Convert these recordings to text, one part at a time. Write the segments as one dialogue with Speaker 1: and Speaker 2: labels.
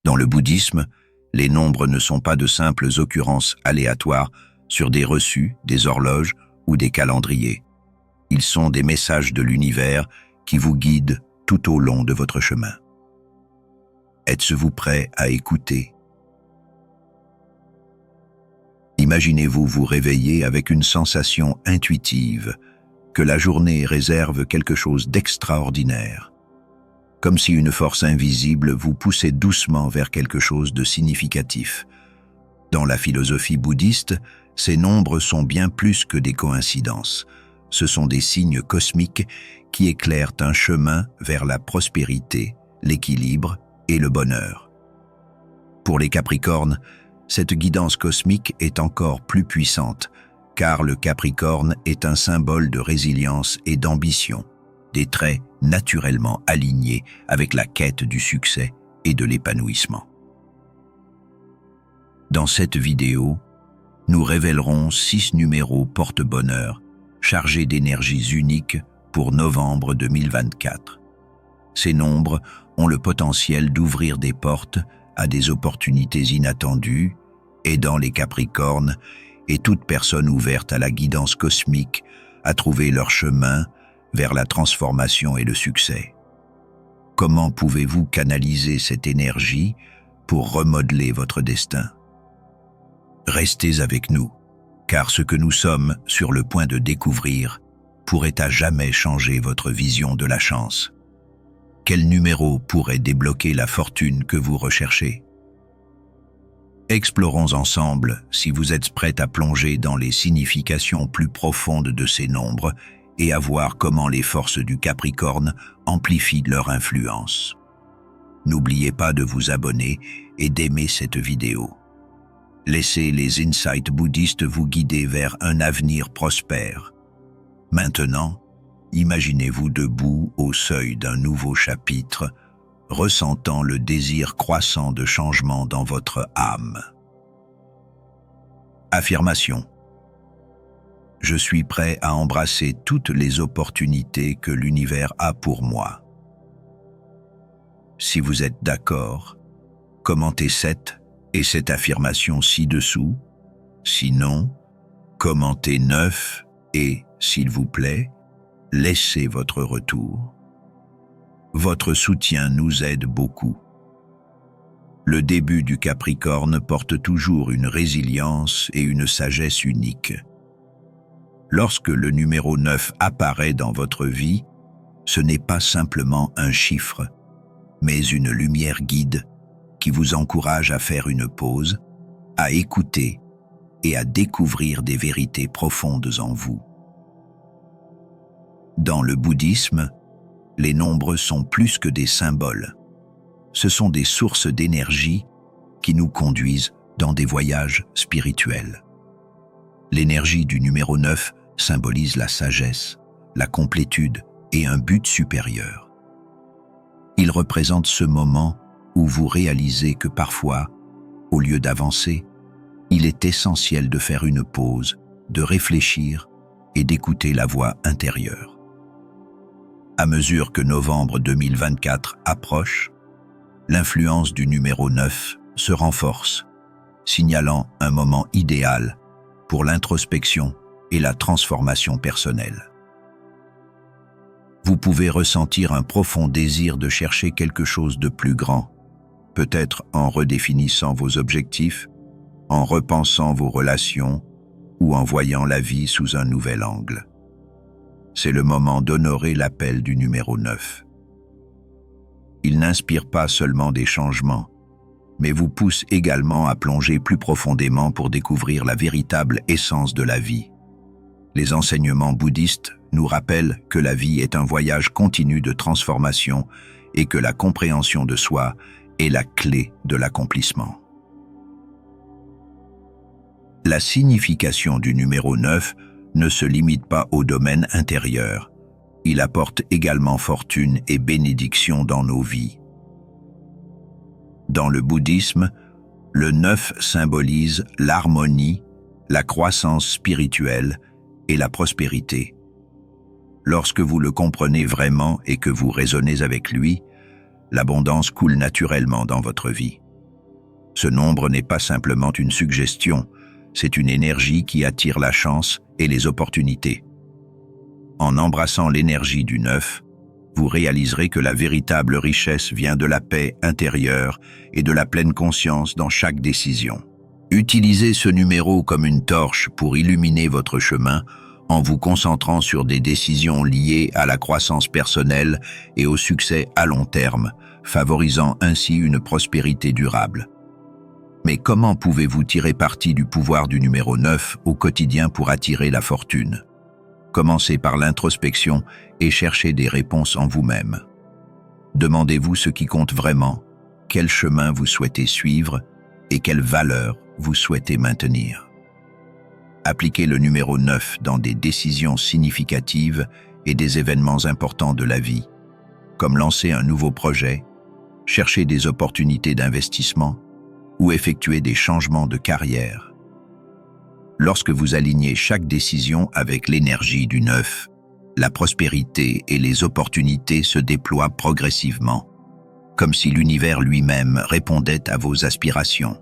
Speaker 1: Dans le bouddhisme, les nombres ne sont pas de simples occurrences aléatoires sur des reçus, des horloges ou des calendriers. Ils sont des messages de l'univers qui vous guident tout au long de votre chemin. Êtes-vous prêt à écouter? Imaginez-vous vous réveiller avec une sensation intuitive que la journée réserve quelque chose d'extraordinaire, comme si une force invisible vous poussait doucement vers quelque chose de significatif. Dans la philosophie bouddhiste, ces nombres sont bien plus que des coïncidences. Ce sont des signes cosmiques qui éclairent un chemin vers la prospérité, l'équilibre et le bonheur. Pour les Capricornes, cette guidance cosmique est encore plus puissante, car le Capricorne est un symbole de résilience et d'ambition, des traits naturellement alignés avec la quête du succès et de l'épanouissement. Dans cette vidéo, nous révélerons 6 numéros porte-bonheur chargés d'énergies uniques pour novembre 2024. Ces nombres ont le potentiel d'ouvrir des portes à des opportunités inattendues, aidant les Capricornes et toute personne ouverte à la guidance cosmique à trouver leur chemin vers la transformation et le succès. Comment pouvez-vous canaliser cette énergie pour remodeler votre destin? Restez avec nous, car ce que nous sommes sur le point de découvrir pourrait à jamais changer votre vision de la chance. Quel numéro pourrait débloquer la fortune que vous recherchez? Explorons ensemble si vous êtes prêts à plonger dans les significations plus profondes de ces nombres et à voir comment les forces du Capricorne amplifient leur influence. N'oubliez pas de vous abonner et d'aimer cette vidéo. Laissez les insights bouddhistes vous guider vers un avenir prospère. Maintenant, imaginez-vous debout au seuil d'un nouveau chapitre, ressentant le désir croissant de changement dans votre âme. Affirmation. Je suis prêt à embrasser toutes les opportunités que l'univers a pour moi. Si vous êtes d'accord, commentez cette affirmation ci-dessous. Sinon, commentez 9 et, s'il vous plaît, laissez votre retour. Votre soutien nous aide beaucoup. Le début du Capricorne porte toujours une résilience et une sagesse uniques. Lorsque le numéro 9 apparaît dans votre vie, ce n'est pas simplement un chiffre, mais une lumière guide qui vous encourage à faire une pause, à écouter et à découvrir des vérités profondes en vous. Dans le bouddhisme, les nombres sont plus que des symboles. Ce sont des sources d'énergie qui nous conduisent dans des voyages spirituels. L'énergie du numéro 9 symbolise la sagesse, la complétude et un but supérieur. Il représente ce moment où vous réalisez que parfois, au lieu d'avancer, il est essentiel de faire une pause, de réfléchir et d'écouter la voix intérieure. À mesure que novembre 2024 approche, l'influence du numéro 9 se renforce, signalant un moment idéal pour l'introspection et la transformation personnelle. Vous pouvez ressentir un profond désir de chercher quelque chose de plus grand, peut-être en redéfinissant vos objectifs, en repensant vos relations ou en voyant la vie sous un nouvel angle. C'est le moment d'honorer l'appel du numéro 9. Il n'inspire pas seulement des changements, mais vous pousse également à plonger plus profondément pour découvrir la véritable essence de la vie. Les enseignements bouddhistes nous rappellent que la vie est un voyage continu de transformation et que la compréhension de soi est la clé de l'accomplissement. La signification du numéro 9 ne se limite pas au domaine intérieur. Il apporte également fortune et bénédiction dans nos vies. Dans le bouddhisme, le 9 symbolise l'harmonie, la croissance spirituelle et la prospérité. Lorsque vous le comprenez vraiment et que vous raisonnez avec lui, l'abondance coule naturellement dans votre vie. Ce nombre n'est pas simplement une suggestion, c'est une énergie qui attire la chance et les opportunités. En embrassant l'énergie du 9, vous réaliserez que la véritable richesse vient de la paix intérieure et de la pleine conscience dans chaque décision. Utilisez ce numéro comme une torche pour illuminer votre chemin en vous concentrant sur des décisions liées à la croissance personnelle et au succès à long terme, favorisant ainsi une prospérité durable. Mais comment pouvez-vous tirer parti du pouvoir du numéro 9 au quotidien pour attirer la fortune? Commencez par l'introspection et cherchez des réponses en vous-même. Demandez-vous ce qui compte vraiment, quel chemin vous souhaitez suivre et quelles valeurs vous souhaitez maintenir. Appliquez le numéro 9 dans des décisions significatives et des événements importants de la vie, comme lancer un nouveau projet, chercher des opportunités d'investissement ou effectuer des changements de carrière. Lorsque vous alignez chaque décision avec l'énergie du 9, la prospérité et les opportunités se déploient progressivement, comme si l'univers lui-même répondait à vos aspirations.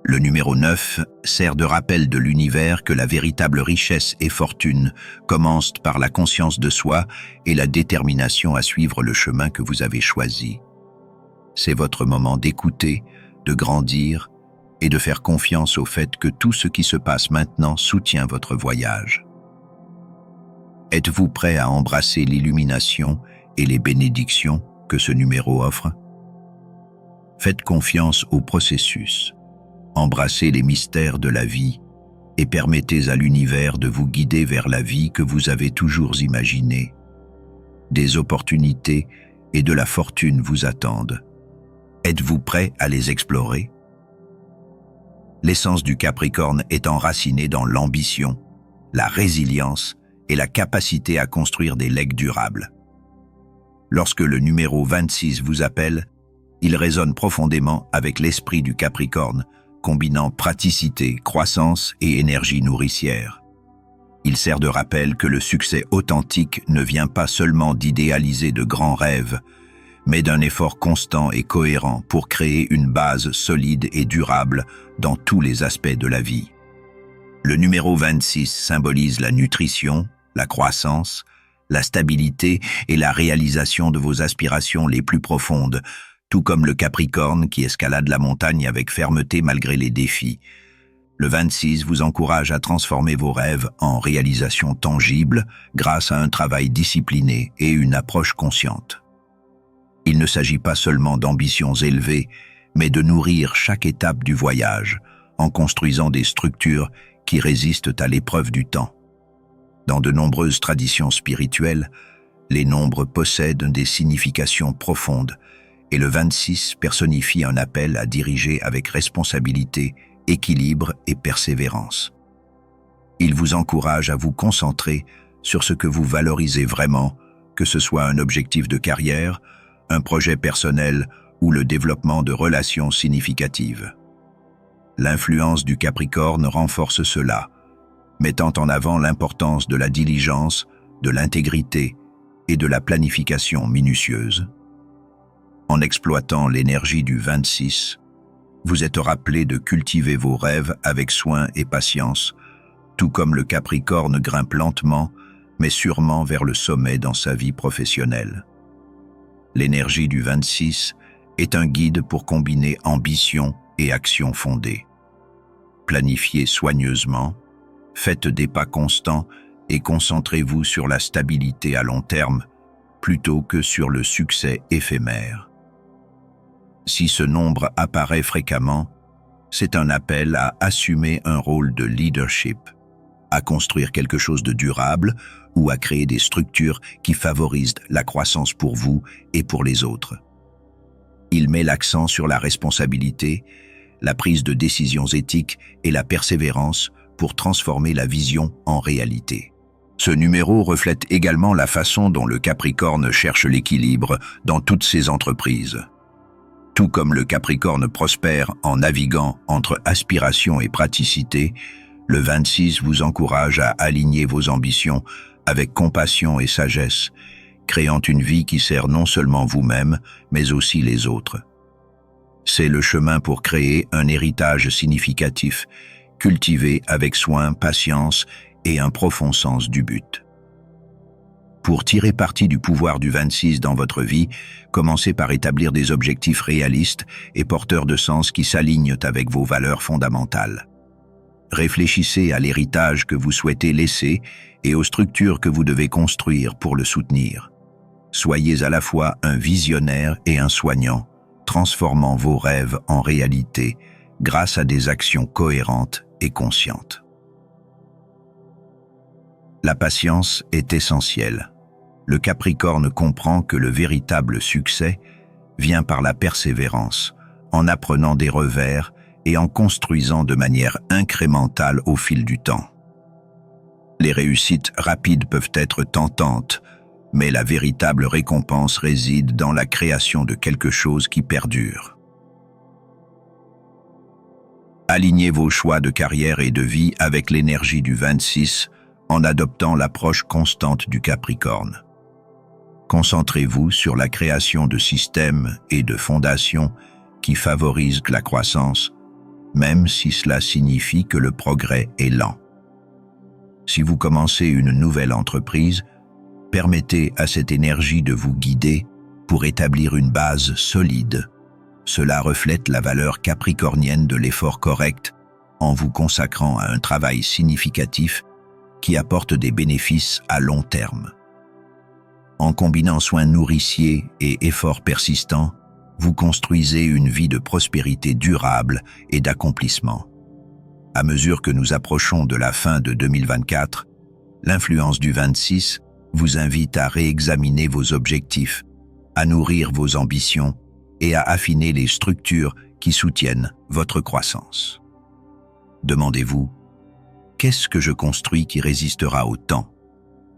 Speaker 1: Le numéro 9 sert de rappel de l'univers que la véritable richesse et fortune commencent par la conscience de soi et la détermination à suivre le chemin que vous avez choisi. C'est votre moment d'écouter, de grandir et de faire confiance au fait que tout ce qui se passe maintenant soutient votre voyage. Êtes-vous prêt à embrasser l'illumination et les bénédictions que ce numéro offre? Faites confiance au processus. Embrassez les mystères de la vie et permettez à l'univers de vous guider vers la vie que vous avez toujours imaginée. Des opportunités et de la fortune vous attendent. Êtes-vous prêt à les explorer? L'essence du Capricorne est enracinée dans l'ambition, la résilience et la capacité à construire des legs durables. Lorsque le numéro 26 vous appelle, il résonne profondément avec l'esprit du Capricorne, combinant praticité, croissance et énergie nourricière. Il sert de rappel que le succès authentique ne vient pas seulement d'idéaliser de grands rêves, mais d'un effort constant et cohérent pour créer une base solide et durable dans tous les aspects de la vie. Le numéro 26 symbolise la nutrition, la croissance, la stabilité et la réalisation de vos aspirations les plus profondes, tout comme le Capricorne qui escalade la montagne avec fermeté malgré les défis. Le 26 vous encourage à transformer vos rêves en réalisations tangibles grâce à un travail discipliné et une approche consciente. Il ne s'agit pas seulement d'ambitions élevées, mais de nourrir chaque étape du voyage en construisant des structures qui résistent à l'épreuve du temps. Dans de nombreuses traditions spirituelles, les nombres possèdent des significations profondes et le 26 personnifie un appel à diriger avec responsabilité, équilibre et persévérance. Il vous encourage à vous concentrer sur ce que vous valorisez vraiment, que ce soit un objectif de carrière, un projet personnel ou le développement de relations significatives. L'influence du Capricorne renforce cela, mettant en avant l'importance de la diligence, de l'intégrité et de la planification minutieuse. En exploitant l'énergie du 26, vous êtes rappelé de cultiver vos rêves avec soin et patience, tout comme le Capricorne grimpe lentement, mais sûrement vers le sommet dans sa vie professionnelle. L'énergie du 26 est un guide pour combiner ambition et action fondée. Planifiez soigneusement, faites des pas constants et concentrez-vous sur la stabilité à long terme plutôt que sur le succès éphémère. Si ce nombre apparaît fréquemment, c'est un appel à assumer un rôle de leadership, à construire quelque chose de durable ou à créer des structures qui favorisent la croissance pour vous et pour les autres. Il met l'accent sur la responsabilité, la prise de décisions éthiques et la persévérance pour transformer la vision en réalité. Ce numéro reflète également la façon dont le Capricorne cherche l'équilibre dans toutes ses entreprises. Tout comme le Capricorne prospère en naviguant entre aspiration et praticité, le 26 vous encourage à aligner vos ambitions avec compassion et sagesse, créant une vie qui sert non seulement vous-même, mais aussi les autres. C'est le chemin pour créer un héritage significatif, cultivé avec soin, patience et un profond sens du but. Pour tirer parti du pouvoir du 26 dans votre vie, commencez par établir des objectifs réalistes et porteurs de sens qui s'alignent avec vos valeurs fondamentales. Réfléchissez à l'héritage que vous souhaitez laisser et aux structures que vous devez construire pour le soutenir. Soyez à la fois un visionnaire et un soignant, transformant vos rêves en réalité grâce à des actions cohérentes et conscientes. La patience est essentielle. Le Capricorne comprend que le véritable succès vient par la persévérance, en apprenant des revers et en construisant de manière incrémentale au fil du temps. Les réussites rapides peuvent être tentantes, mais la véritable récompense réside dans la création de quelque chose qui perdure. Alignez vos choix de carrière et de vie avec l'énergie du 26 en adoptant l'approche constante du Capricorne. Concentrez-vous sur la création de systèmes et de fondations qui favorisent la croissance, même si cela signifie que le progrès est lent. Si vous commencez une nouvelle entreprise, permettez à cette énergie de vous guider pour établir une base solide. Cela reflète la valeur capricornienne de l'effort correct en vous consacrant à un travail significatif qui apporte des bénéfices à long terme. En combinant soins nourriciers et efforts persistants, vous construisez une vie de prospérité durable et d'accomplissement. À mesure que nous approchons de la fin de 2024, l'influence du 26 vous invite à réexaminer vos objectifs, à nourrir vos ambitions et à affiner les structures qui soutiennent votre croissance. Demandez-vous, qu'est-ce que je construis qui résistera au temps?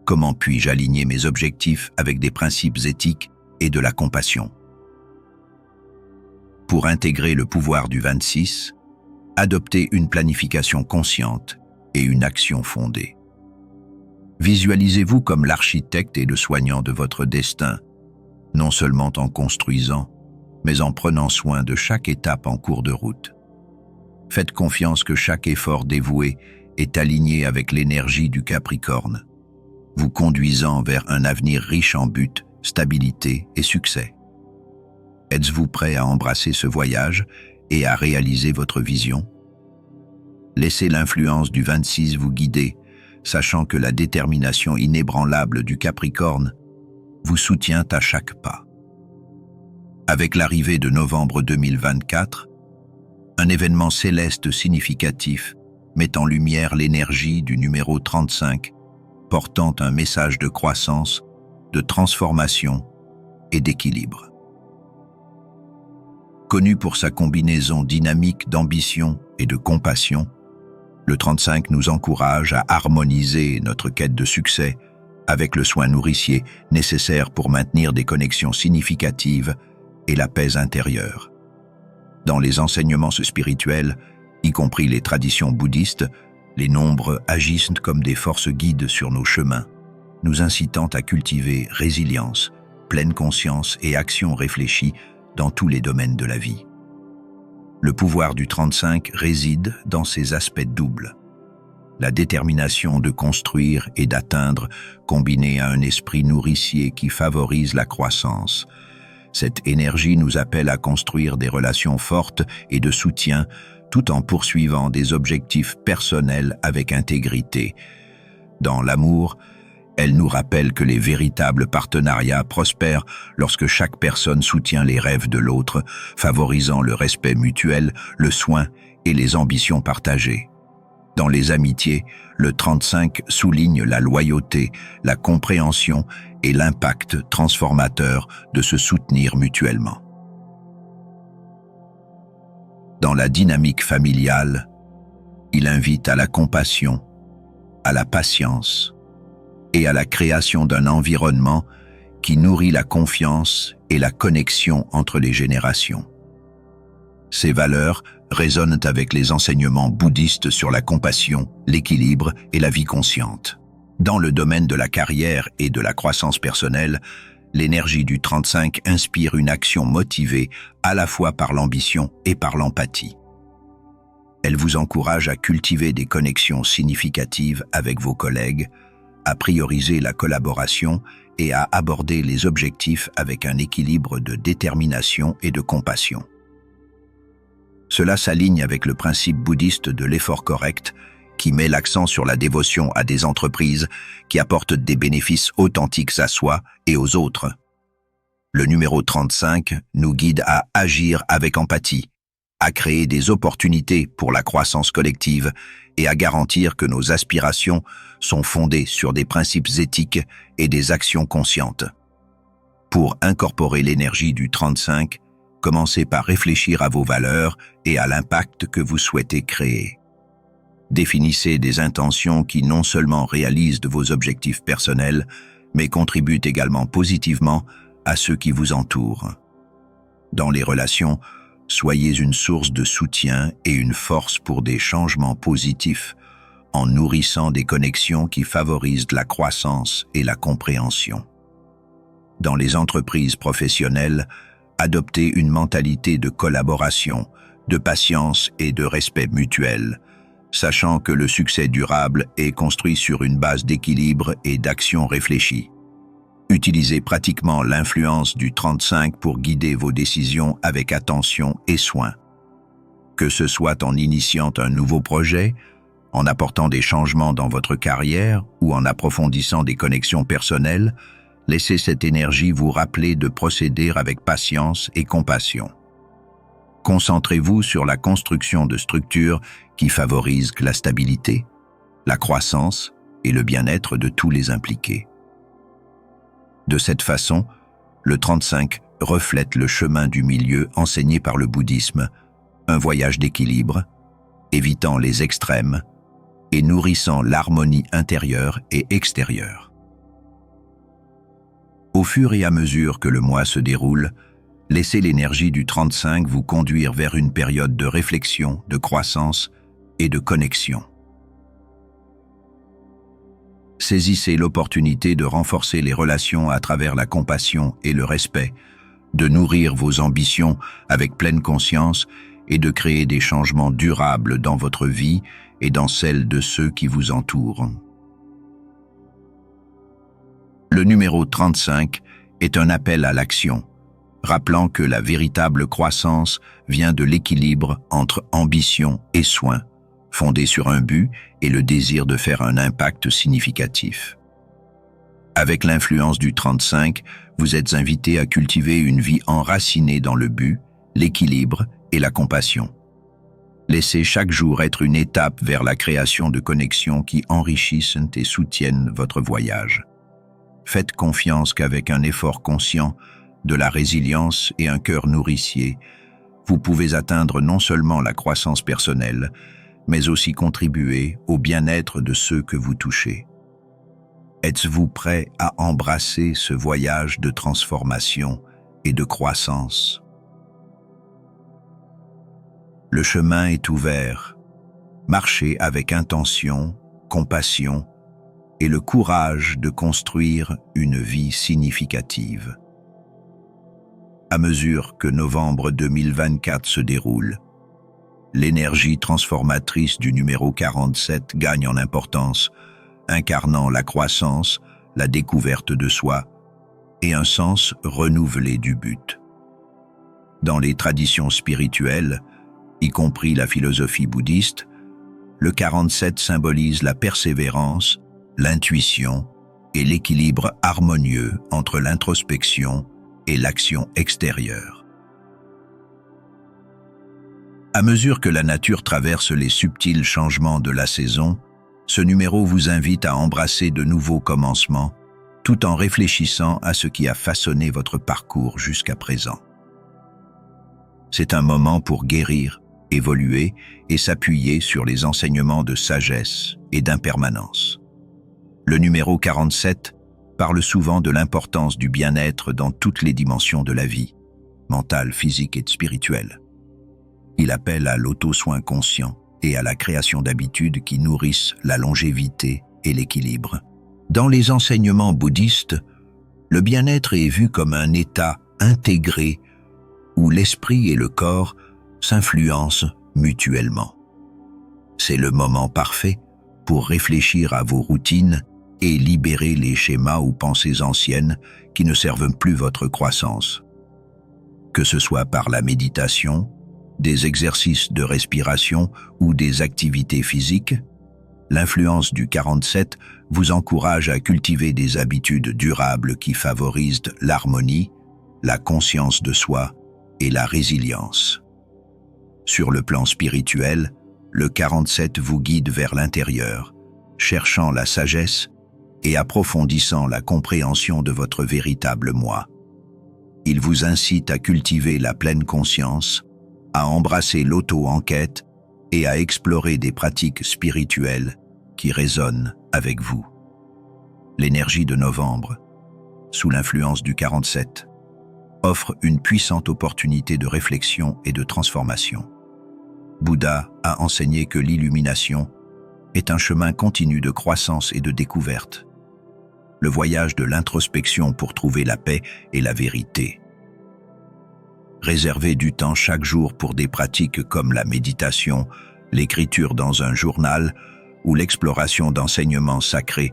Speaker 1: Comment puis-je aligner mes objectifs avec des principes éthiques et de la compassion? Pour intégrer le pouvoir du 26, adoptez une planification consciente et une action fondée. Visualisez-vous comme l'architecte et le soignant de votre destin, non seulement en construisant, mais en prenant soin de chaque étape en cours de route. Faites confiance que chaque effort dévoué est aligné avec l'énergie du Capricorne, vous conduisant vers un avenir riche en buts, stabilité et succès. Êtes-vous prêt à embrasser ce voyage et à réaliser votre vision? Laissez l'influence du 26 vous guider, sachant que la détermination inébranlable du Capricorne vous soutient à chaque pas. Avec l'arrivée de novembre 2024, un événement céleste significatif met en lumière l'énergie du numéro 35, portant un message de croissance, de transformation et d'équilibre. Connu pour sa combinaison dynamique d'ambition et de compassion, le 35 nous encourage à harmoniser notre quête de succès avec le soin nourricier nécessaire pour maintenir des connexions significatives et la paix intérieure. Dans les enseignements spirituels, y compris les traditions bouddhistes, les nombres agissent comme des forces guides sur nos chemins, nous incitant à cultiver résilience, pleine conscience et action réfléchie dans tous les domaines de la vie. Le pouvoir du 35 réside dans ses aspects doubles. La détermination de construire et d'atteindre, combinée à un esprit nourricier qui favorise la croissance. Cette énergie nous appelle à construire des relations fortes et de soutien, tout en poursuivant des objectifs personnels avec intégrité. Dans l'amour, elle nous rappelle que les véritables partenariats prospèrent lorsque chaque personne soutient les rêves de l'autre, favorisant le respect mutuel, le soin et les ambitions partagées. Dans les amitiés, le 35 souligne la loyauté, la compréhension et l'impact transformateur de se soutenir mutuellement. Dans la dynamique familiale, il invite à la compassion, à la patience et à la création d'un environnement qui nourrit la confiance et la connexion entre les générations. Ces valeurs résonnent avec les enseignements bouddhistes sur la compassion, l'équilibre et la vie consciente. Dans le domaine de la carrière et de la croissance personnelle, L'énergie du 35 inspire une action motivée à la fois par l'ambition et par l'empathie. Elle vous encourage à cultiver des connexions significatives avec vos collègues, à prioriser la collaboration et à aborder les objectifs avec un équilibre de détermination et de compassion. Cela s'aligne avec le principe bouddhiste de l'effort correct, qui met l'accent sur la dévotion à des entreprises qui apportent des bénéfices authentiques à soi et aux autres. Le numéro 35 nous guide à agir avec empathie, à créer des opportunités pour la croissance collective et à garantir que nos aspirations sont fondées sur des principes éthiques et des actions conscientes. Pour incorporer l'énergie du 35, commencez par réfléchir à vos valeurs et à l'impact que vous souhaitez créer. Définissez des intentions qui non seulement réalisent vos objectifs personnels, mais contribuent également positivement à ceux qui vous entourent. Dans les relations, soyez une source de soutien et une force pour des changements positifs, en nourrissant des connexions qui favorisent la croissance et la compréhension. Dans les entreprises professionnelles, adoptez une mentalité de collaboration, de patience et de respect mutuel, sachant que le succès durable est construit sur une base d'équilibre et d'action réfléchie. Utilisez pratiquement l'influence du 35 pour guider vos décisions avec attention et soin. Que ce soit en initiant un nouveau projet, en apportant des changements dans votre carrière ou en approfondissant des connexions personnelles, laissez cette énergie vous rappeler de procéder avec patience et compassion. Concentrez-vous sur la construction de structures qui favorisent la stabilité, la croissance et le bien-être de tous les impliqués. De cette façon, le 35 reflète le chemin du milieu enseigné par le bouddhisme, un voyage d'équilibre, évitant les extrêmes et nourrissant l'harmonie intérieure et extérieure. Au fur et à mesure que le mois se déroule, laissez l'énergie du 35 vous conduire vers une période de réflexion, de croissance et de connexion. Saisissez l'opportunité de renforcer les relations à travers la compassion et le respect, de nourrir vos ambitions avec pleine conscience et de créer des changements durables dans votre vie et dans celle de ceux qui vous entourent. Le numéro 35 est un appel à l'action, rappelant que la véritable croissance vient de l'équilibre entre ambition et soin, fondé sur un but et le désir de faire un impact significatif. Avec l'influence du 35, vous êtes invité à cultiver une vie enracinée dans le but, l'équilibre et la compassion. Laissez chaque jour être une étape vers la création de connexions qui enrichissent et soutiennent votre voyage. Faites confiance qu'avec un effort conscient, de la résilience et un cœur nourricier, vous pouvez atteindre non seulement la croissance personnelle, mais aussi contribuer au bien-être de ceux que vous touchez. Êtes-vous prêt à embrasser ce voyage de transformation et de croissance? Le chemin est ouvert. Marchez avec intention, compassion et le courage de construire une vie significative. À mesure que novembre 2024 se déroule, l'énergie transformatrice du numéro 47 gagne en importance, incarnant la croissance, la découverte de soi et un sens renouvelé du but. Dans les traditions spirituelles, y compris la philosophie bouddhiste, le 47 symbolise la persévérance, l'intuition et l'équilibre harmonieux entre l'introspection et l'action extérieure. À mesure que la nature traverse les subtils changements de la saison, ce numéro vous invite à embrasser de nouveaux commencements, tout en réfléchissant à ce qui a façonné votre parcours jusqu'à présent. C'est un moment pour guérir, évoluer et s'appuyer sur les enseignements de sagesse et d'impermanence. Le numéro 47 parle souvent de l'importance du bien-être dans toutes les dimensions de la vie, mentale, physique et spirituelle. Il appelle à l'auto-soin conscient et à la création d'habitudes qui nourrissent la longévité et l'équilibre. Dans les enseignements bouddhistes, Le bien-être est vu comme un état intégré où l'esprit et le corps s'influencent mutuellement. C'est le moment parfait pour réfléchir à vos routines et libérer les schémas ou pensées anciennes qui ne servent plus votre croissance. Que ce soit par la méditation, des exercices de respiration ou des activités physiques, l'influence du 47 vous encourage à cultiver des habitudes durables qui favorisent l'harmonie, la conscience de soi et la résilience. Sur le plan spirituel, le 47 vous guide vers l'intérieur, cherchant la sagesse et approfondissant la compréhension de votre véritable moi. Il vous incite à cultiver la pleine conscience, à embrasser l'auto-enquête et à explorer des pratiques spirituelles qui résonnent avec vous. L'énergie de novembre, sous l'influence du 47, offre une puissante opportunité de réflexion et de transformation. Bouddha a enseigné que l'illumination est un chemin continu de croissance et de découverte. Le voyage de l'introspection pour trouver la paix et la vérité. Réservez du temps chaque jour pour des pratiques comme la méditation, l'écriture dans un journal ou l'exploration d'enseignements sacrés,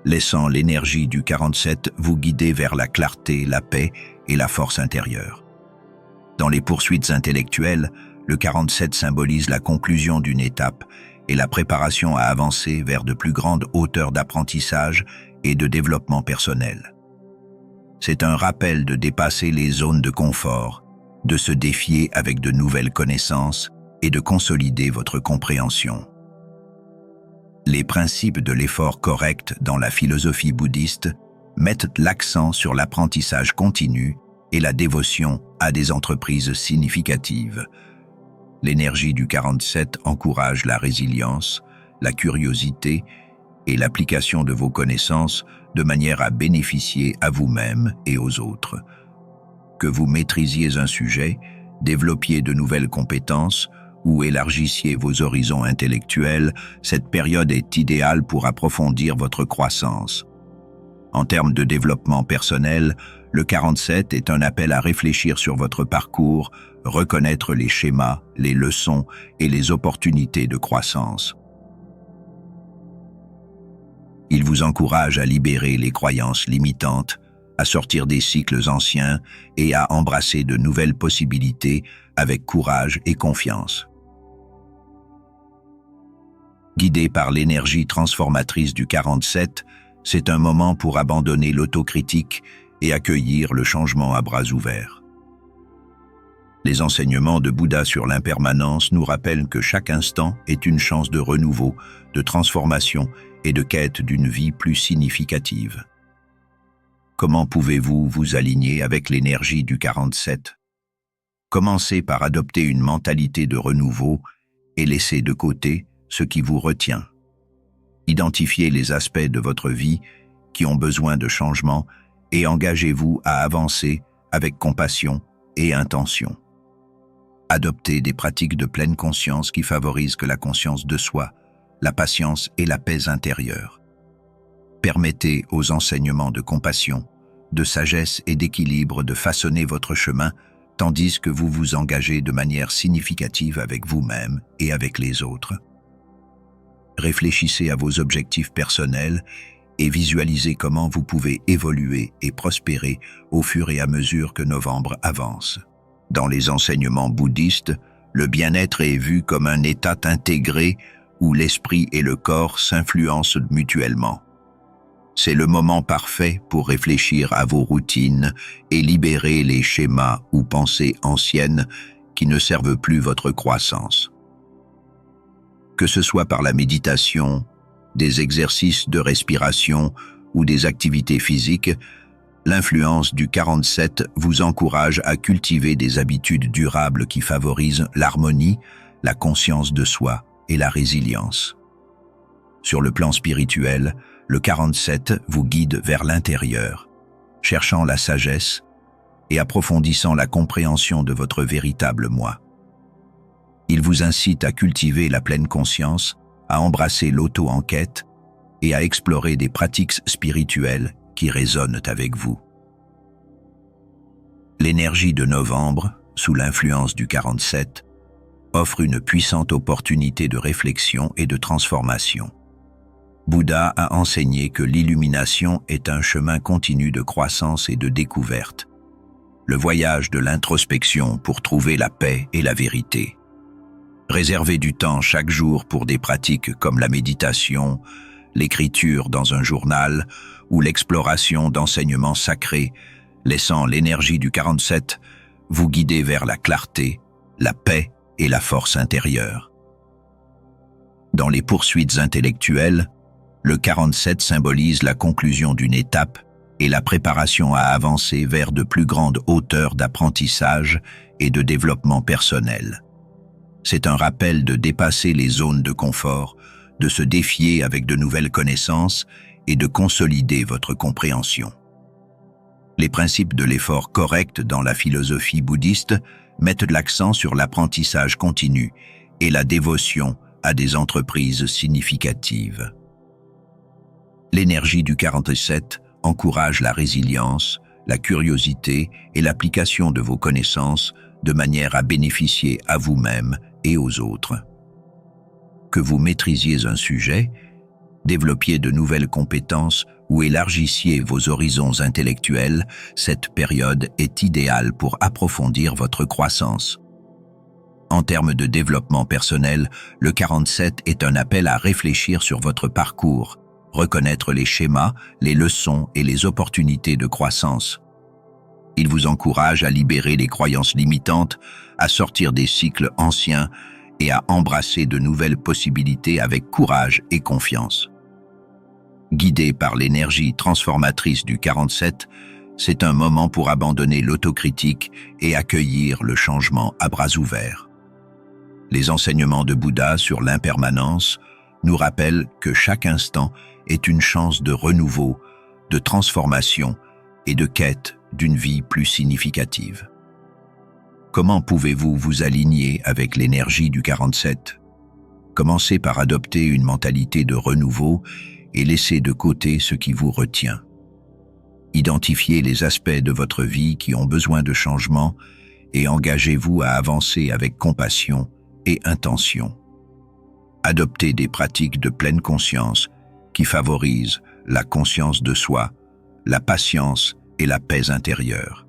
Speaker 1: laissant l'énergie du 47 vous guider vers la clarté, la paix et la force intérieure. Dans les poursuites intellectuelles, le 47 symbolise la conclusion d'une étape et la préparation à avancer vers de plus grandes hauteurs d'apprentissage et de développement personnel. C'est un rappel de dépasser les zones de confort, de se défier avec de nouvelles connaissances et de consolider votre compréhension. Les principes de l'effort correct dans la philosophie bouddhiste mettent l'accent sur l'apprentissage continu et la dévotion à des entreprises significatives. L'énergie du 47 encourage la résilience, la curiosité et l'application de vos connaissances de manière à bénéficier à vous-même et aux autres. Que vous maîtrisiez un sujet, développiez de nouvelles compétences ou élargissiez vos horizons intellectuels, cette période est idéale pour approfondir votre croissance. En termes de développement personnel, le 47 est un appel à réfléchir sur votre parcours, reconnaître les schémas, les leçons et les opportunités de croissance. Il vous encourage à libérer les croyances limitantes, à sortir des cycles anciens et à embrasser de nouvelles possibilités avec courage et confiance. Guidé par l'énergie transformatrice du 47, c'est un moment pour abandonner l'autocritique et accueillir le changement à bras ouverts. Les enseignements de Bouddha sur l'impermanence nous rappellent que chaque instant est une chance de renouveau, de transformation et de quête d'une vie plus significative. Comment pouvez-vous vous aligner avec l'énergie du 47? Commencez par adopter une mentalité de renouveau et laissez de côté ce qui vous retient. Identifiez les aspects de votre vie qui ont besoin de changement et engagez-vous à avancer avec compassion et intention. Adoptez des pratiques de pleine conscience qui favorisent la conscience de soi, la patience et la paix intérieure. Permettez aux enseignements de compassion, de sagesse et d'équilibre de façonner votre chemin, tandis que vous vous engagez de manière significative avec vous-même et avec les autres. Réfléchissez à vos objectifs personnels et visualisez comment vous pouvez évoluer et prospérer au fur et à mesure que novembre avance. Dans les enseignements bouddhistes, le bien-être est vu comme un état intégré où l'esprit et le corps s'influencent mutuellement. C'est le moment parfait pour réfléchir à vos routines et libérer les schémas ou pensées anciennes qui ne servent plus votre croissance. Que ce soit par la méditation, des exercices de respiration ou des activités physiques, l'influence du 47 vous encourage à cultiver des habitudes durables qui favorisent l'harmonie, la conscience de soi et la résilience. Sur le plan spirituel, le 47 vous guide vers l'intérieur, cherchant la sagesse et approfondissant la compréhension de votre véritable moi. Il vous incite à cultiver la pleine conscience, à embrasser l'auto-enquête et à explorer des pratiques spirituelles qui résonnent avec vous. L'énergie de novembre, sous l'influence du 47, offre une puissante opportunité de réflexion et de transformation. Bouddha a enseigné que l'illumination est un chemin continu de croissance et de découverte, le voyage de l'introspection pour trouver la paix et la vérité. Réservez du temps chaque jour pour des pratiques comme la méditation, l'écriture dans un journal ou l'exploration d'enseignements sacrés, laissant l'énergie du 47 vous guider vers la clarté, la paix et la force intérieure. Dans les poursuites intellectuelles, le 47 symbolise la conclusion d'une étape et la préparation à avancer vers de plus grandes hauteurs d'apprentissage et de développement personnel. C'est un rappel de dépasser les zones de confort, de se défier avec de nouvelles connaissances et de consolider votre compréhension. Les principes de l'effort correct dans la philosophie bouddhiste mettent l'accent sur l'apprentissage continu et la dévotion à des entreprises significatives. L'énergie du 47 encourage la résilience, la curiosité et l'application de vos connaissances de manière à bénéficier à vous-même et aux autres. Que vous maîtrisiez un sujet, développiez de nouvelles compétences ou élargissiez vos horizons intellectuels, cette période est idéale pour approfondir votre croissance. En termes de développement personnel, le 47 est un appel à réfléchir sur votre parcours, reconnaître les schémas, les leçons et les opportunités de croissance. Il vous encourage à libérer les croyances limitantes, à sortir des cycles anciens et à embrasser de nouvelles possibilités avec courage et confiance. Guidé par l'énergie transformatrice du 47, c'est un moment pour abandonner l'autocritique et accueillir le changement à bras ouverts. Les enseignements de Bouddha sur l'impermanence nous rappellent que chaque instant est une chance de renouveau, de transformation et de quête d'une vie plus significative. Comment pouvez-vous vous aligner avec l'énergie du 47 ? Commencez par adopter une mentalité de renouveau et laissez de côté ce qui vous retient. Identifiez les aspects de votre vie qui ont besoin de changement et engagez-vous à avancer avec compassion et intention. Adoptez des pratiques de pleine conscience qui favorisent la conscience de soi, la patience et la paix intérieure.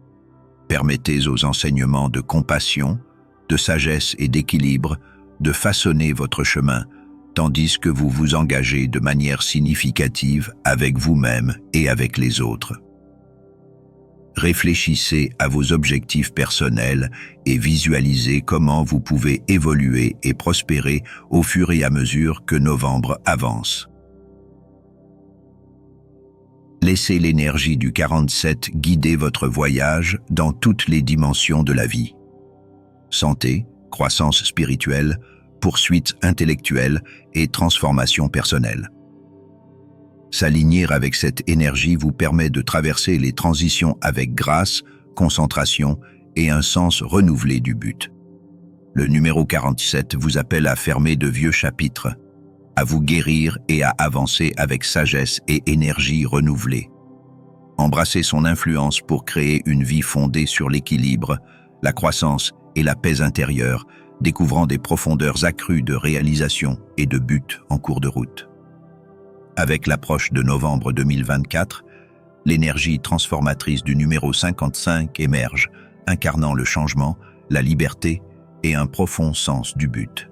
Speaker 1: Permettez aux enseignements de compassion, de sagesse et d'équilibre de façonner votre chemin, tandis que vous vous engagez de manière significative avec vous-même et avec les autres. Réfléchissez à vos objectifs personnels et visualisez comment vous pouvez évoluer et prospérer au fur et à mesure que novembre avance. Laissez l'énergie du 47 guider votre voyage dans toutes les dimensions de la vie. Santé, croissance spirituelle, poursuite intellectuelle et transformation personnelle. S'aligner avec cette énergie vous permet de traverser les transitions avec grâce, concentration et un sens renouvelé du but. Le numéro 47 vous appelle à fermer de vieux chapitres, à vous guérir et à avancer avec sagesse et énergie renouvelée. Embrassez son influence pour créer une vie fondée sur l'équilibre, la croissance et la paix intérieure, découvrant des profondeurs accrues de réalisation et de buts en cours de route. Avec l'approche de novembre 2024, l'énergie transformatrice du numéro 55 émerge, incarnant le changement, la liberté et un profond sens du but.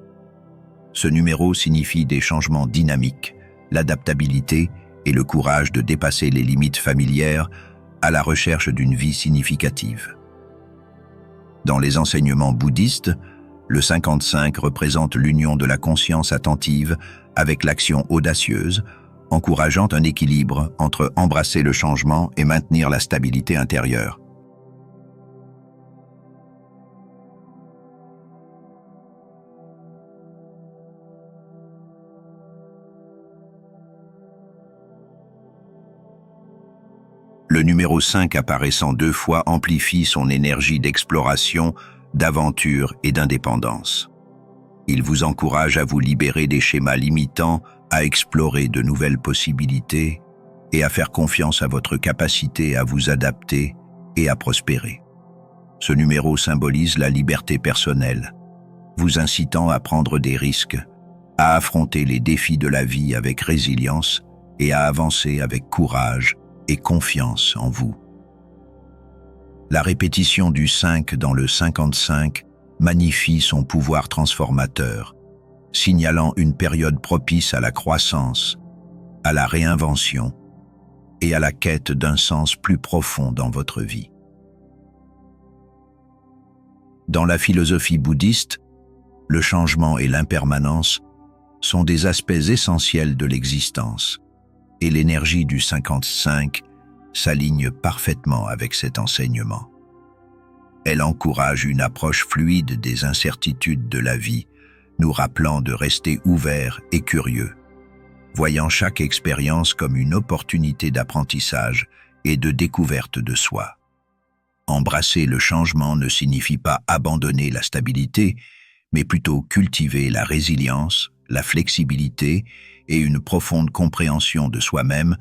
Speaker 1: Ce numéro signifie des changements dynamiques, l'adaptabilité et le courage de dépasser les limites familières à la recherche d'une vie significative. Dans les enseignements bouddhistes, le 55 représente l'union de la conscience attentive avec l'action audacieuse, encourageant un équilibre entre embrasser le changement et maintenir la stabilité intérieure. Le numéro 5 apparaissant 2 fois amplifie son énergie d'exploration, d'aventure et d'indépendance. Il vous encourage à vous libérer des schémas limitants, à explorer de nouvelles possibilités et à faire confiance à votre capacité à vous adapter et à prospérer. Ce numéro symbolise la liberté personnelle, vous incitant à prendre des risques, à affronter les défis de la vie avec résilience et à avancer avec courage et confiance en vous. La répétition du 5 dans le 55 magnifie son pouvoir transformateur, signalant une période propice à la croissance, à la réinvention et à la quête d'un sens plus profond dans votre vie. Dans la philosophie bouddhiste, le changement et l'impermanence sont des aspects essentiels de l'existence, et l'énergie du 55 s'aligne parfaitement avec cet enseignement. Elle encourage une approche fluide des incertitudes de la vie, nous rappelant de rester ouverts et curieux, voyant chaque expérience comme une opportunité d'apprentissage et de découverte de soi. Embrasser le changement ne signifie pas abandonner la stabilité, mais plutôt cultiver la résilience, la flexibilité et une profonde compréhension de soi-même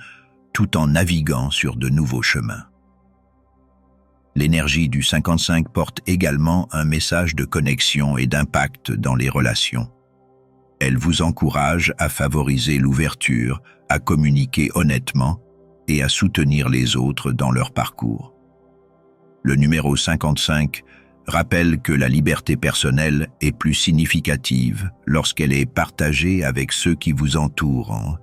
Speaker 1: tout en naviguant sur de nouveaux chemins. L'énergie du 55 porte également un message de connexion et d'impact dans les relations. Elle vous encourage à favoriser l'ouverture, à communiquer honnêtement et à soutenir les autres dans leur parcours. Le numéro 55 rappelle que la liberté personnelle est plus significative lorsqu'elle est partagée avec ceux qui vous entourent,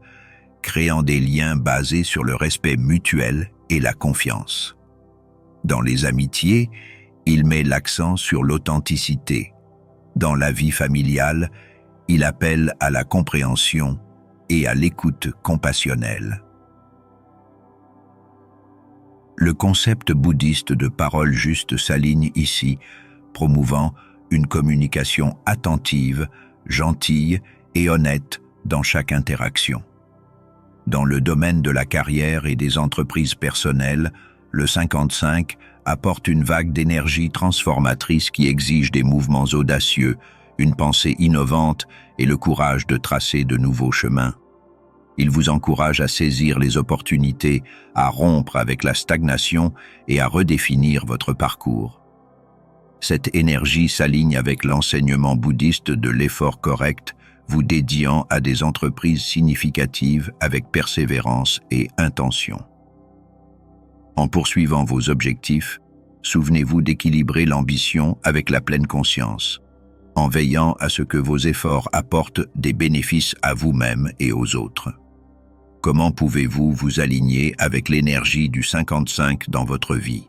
Speaker 1: créant des liens basés sur le respect mutuel et la confiance. Dans les amitiés, il met l'accent sur l'authenticité. Dans la vie familiale, il appelle à la compréhension et à l'écoute compassionnelle. Le concept bouddhiste de parole juste s'aligne ici, promouvant une communication attentive, gentille et honnête dans chaque interaction. Dans le domaine de la carrière et des entreprises personnelles, le 55 apporte une vague d'énergie transformatrice qui exige des mouvements audacieux, une pensée innovante et le courage de tracer de nouveaux chemins. Il vous encourage à saisir les opportunités, à rompre avec la stagnation et à redéfinir votre parcours. Cette énergie s'aligne avec l'enseignement bouddhiste de l'effort correct, vous dédiant à des entreprises significatives avec persévérance et intention. En poursuivant vos objectifs, souvenez-vous d'équilibrer l'ambition avec la pleine conscience, en veillant à ce que vos efforts apportent des bénéfices à vous-même et aux autres. Comment pouvez-vous vous aligner avec l'énergie du 55 dans votre vie?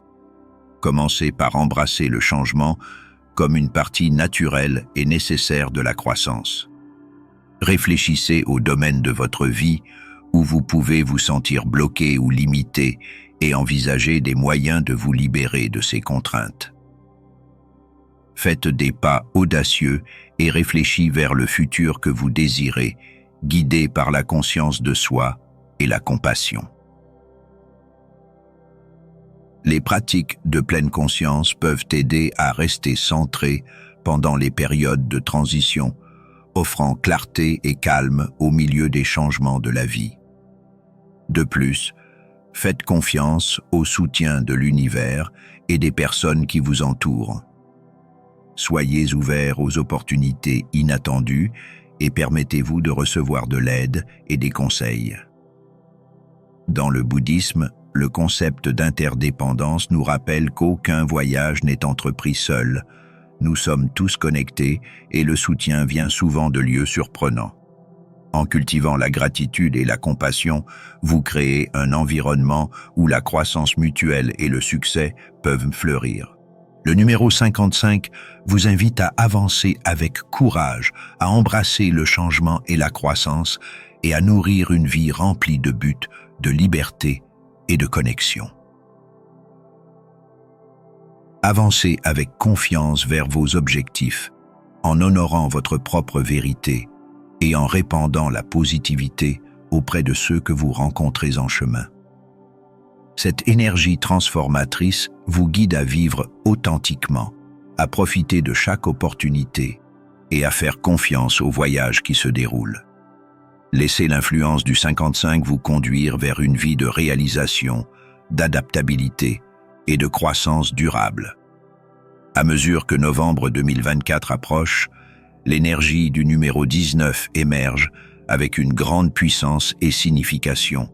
Speaker 1: Commencez par embrasser le changement comme une partie naturelle et nécessaire de la croissance. Réfléchissez au domaine de votre vie où vous pouvez vous sentir bloqué ou limité et envisagez des moyens de vous libérer de ces contraintes. Faites des pas audacieux et réfléchis vers le futur que vous désirez, guidé par la conscience de soi et la compassion. Les pratiques de pleine conscience peuvent aider à rester centré pendant les périodes de transition, offrant clarté et calme au milieu des changements de la vie. De plus, faites confiance au soutien de l'univers et des personnes qui vous entourent. Soyez ouverts aux opportunités inattendues et permettez-vous de recevoir de l'aide et des conseils. Dans le bouddhisme, le concept d'interdépendance nous rappelle qu'aucun voyage n'est entrepris seul. Nous sommes tous connectés et le soutien vient souvent de lieux surprenants. En cultivant la gratitude et la compassion, vous créez un environnement où la croissance mutuelle et le succès peuvent fleurir. Le numéro 55 vous invite à avancer avec courage, à embrasser le changement et la croissance et à nourrir une vie remplie de buts, de liberté et de connexion. Avancez avec confiance vers vos objectifs, en honorant votre propre vérité et en répandant la positivité auprès de ceux que vous rencontrez en chemin. Cette énergie transformatrice vous guide à vivre authentiquement, à profiter de chaque opportunité et à faire confiance au voyage qui se déroule. Laissez l'influence du 55 vous conduire vers une vie de réalisation, d'adaptabilité et de croissance durable. À mesure que novembre 2024 approche, l'énergie du numéro 19 émerge avec une grande puissance et signification,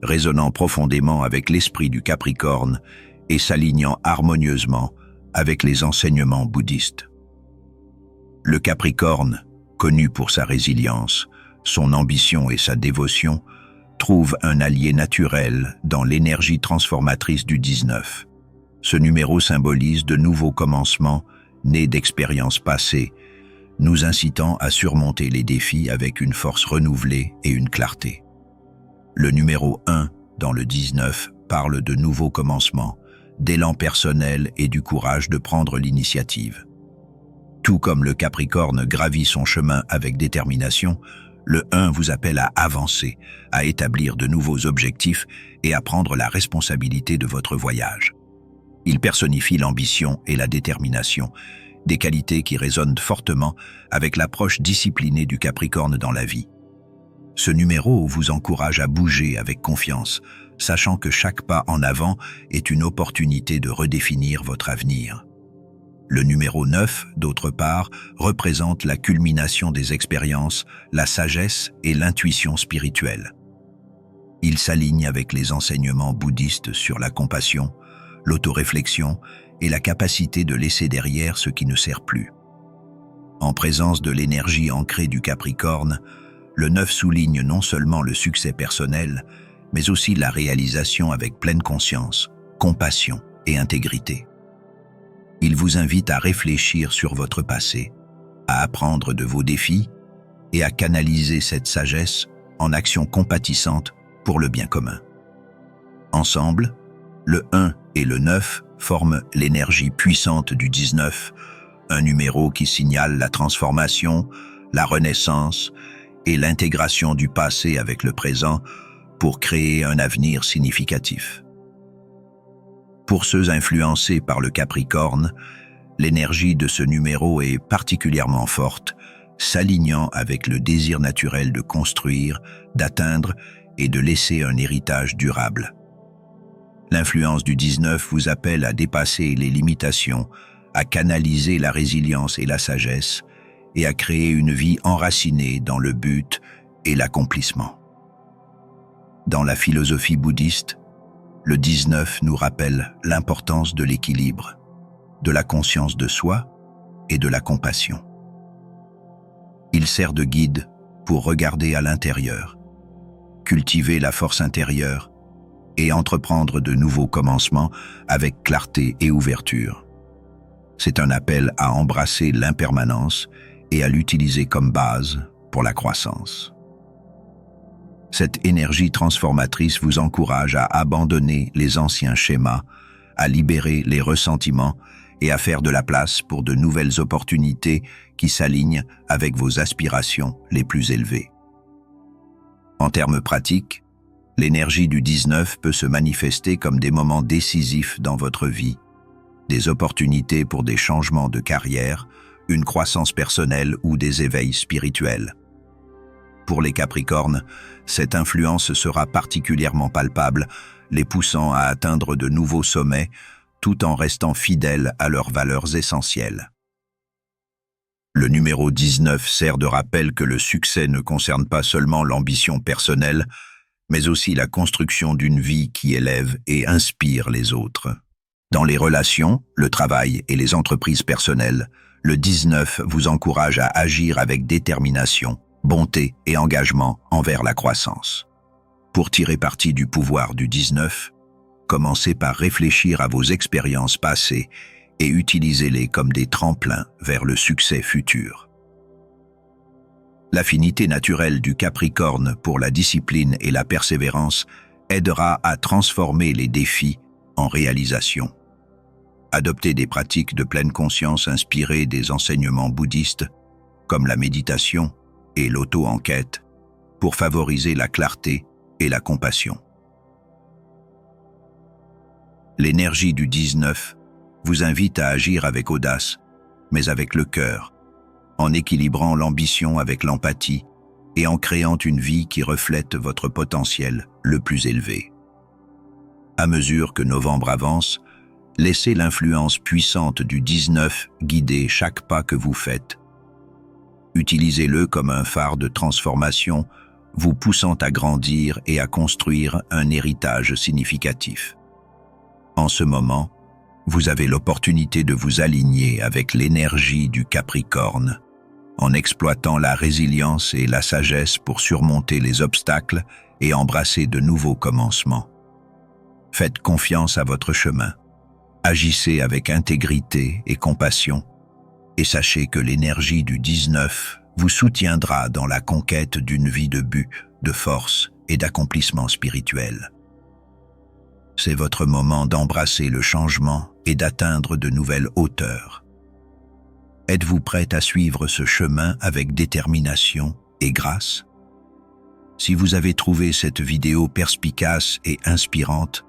Speaker 1: résonnant profondément avec l'esprit du Capricorne et s'alignant harmonieusement avec les enseignements bouddhistes. Le Capricorne, connu pour sa résilience, son ambition et sa dévotion, trouve un allié naturel dans l'énergie transformatrice du 19. Ce numéro symbolise de nouveaux commencements nés d'expériences passées, nous incitant à surmonter les défis avec une force renouvelée et une clarté. Le numéro 1 dans le 19 parle de nouveaux commencements, d'élan personnel et du courage de prendre l'initiative. Tout comme le Capricorne gravit son chemin avec détermination, le 1 vous appelle à avancer, à établir de nouveaux objectifs et à prendre la responsabilité de votre voyage. Il personnifie l'ambition et la détermination, des qualités qui résonnent fortement avec l'approche disciplinée du Capricorne dans la vie. Ce numéro vous encourage à bouger avec confiance, sachant que chaque pas en avant est une opportunité de redéfinir votre avenir. Le numéro 9, d'autre part, représente la culmination des expériences, la sagesse et l'intuition spirituelle. Il s'aligne avec les enseignements bouddhistes sur la compassion, l'autoréflexion et la capacité de laisser derrière ce qui ne sert plus. En présence de l'énergie ancrée du Capricorne, le 9 souligne non seulement le succès personnel, mais aussi la réalisation avec pleine conscience, compassion et intégrité. Il vous invite à réfléchir sur votre passé, à apprendre de vos défis et à canaliser cette sagesse en actions compatissantes pour le bien commun. Ensemble, le 1 et le 9 forment l'énergie puissante du 19, un numéro qui signale la transformation, la renaissance et l'intégration du passé avec le présent pour créer un avenir significatif. Pour ceux influencés par le Capricorne, l'énergie de ce numéro est particulièrement forte, s'alignant avec le désir naturel de construire, d'atteindre et de laisser un héritage durable. L'influence du 19 vous appelle à dépasser les limitations, à canaliser la résilience et la sagesse, et à créer une vie enracinée dans le but et l'accomplissement. Dans la philosophie bouddhiste, le 19 nous rappelle l'importance de l'équilibre, de la conscience de soi et de la compassion. Il sert de guide pour regarder à l'intérieur, cultiver la force intérieure et entreprendre de nouveaux commencements avec clarté et ouverture. C'est un appel à embrasser l'impermanence et à l'utiliser comme base pour la croissance. Cette énergie transformatrice vous encourage à abandonner les anciens schémas, à libérer les ressentiments et à faire de la place pour de nouvelles opportunités qui s'alignent avec vos aspirations les plus élevées. En termes pratiques, l'énergie du 19 peut se manifester comme des moments décisifs dans votre vie, des opportunités pour des changements de carrière, une croissance personnelle ou des éveils spirituels. Pour les Capricornes, cette influence sera particulièrement palpable, les poussant à atteindre de nouveaux sommets tout en restant fidèles à leurs valeurs essentielles. Le numéro 19 sert de rappel que le succès ne concerne pas seulement l'ambition personnelle, mais aussi la construction d'une vie qui élève et inspire les autres. Dans les relations, le travail et les entreprises personnelles, le 19 vous encourage à agir avec détermination, bonté et engagement envers la croissance. Pour tirer parti du pouvoir du 19, commencez par réfléchir à vos expériences passées et utilisez-les comme des tremplins vers le succès futur. L'affinité naturelle du Capricorne pour la discipline et la persévérance aidera à transformer les défis en réalisations. Adoptez des pratiques de pleine conscience inspirées des enseignements bouddhistes, comme la méditation et l'auto-enquête, pour favoriser la clarté et la compassion. L'énergie du 19 vous invite à agir avec audace, mais avec le cœur, en équilibrant l'ambition avec l'empathie et en créant une vie qui reflète votre potentiel le plus élevé. À mesure que novembre avance, Laissez l'influence puissante du 19 guider chaque pas que vous faites. Utilisez-le comme un phare de transformation, vous poussant à grandir et à construire un héritage significatif. En ce moment, vous avez l'opportunité de vous aligner avec l'énergie du Capricorne, en exploitant la résilience et la sagesse pour surmonter les obstacles et embrasser de nouveaux commencements. Faites confiance à votre chemin. Agissez avec intégrité et compassion, et sachez que l'énergie du 19 vous soutiendra dans la conquête d'une vie de but, de force et d'accomplissement spirituel. C'est votre moment d'embrasser le changement et d'atteindre de nouvelles hauteurs. Êtes-vous prête à suivre ce chemin avec détermination et grâce? Si vous avez trouvé cette vidéo perspicace et inspirante,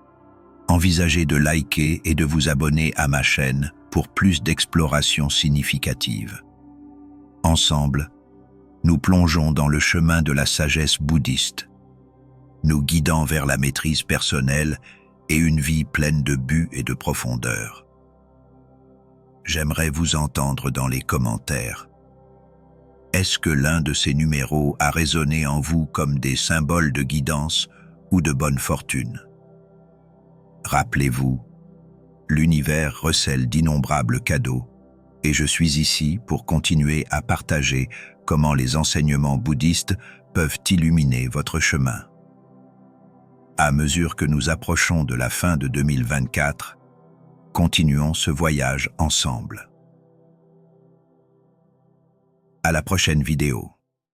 Speaker 1: envisagez de liker et de vous abonner à ma chaîne pour plus d'explorations significatives. Ensemble, nous plongeons dans le chemin de la sagesse bouddhiste, nous guidant vers la maîtrise personnelle et une vie pleine de but et de profondeur. J'aimerais vous entendre dans les commentaires. Est-ce que l'un de ces numéros a résonné en vous comme des symboles de guidance ou de bonne fortune? Rappelez-vous, l'univers recèle d'innombrables cadeaux et je suis ici pour continuer à partager comment les enseignements bouddhistes peuvent illuminer votre chemin. À mesure que nous approchons de la fin de 2024, continuons ce voyage ensemble. À la prochaine vidéo.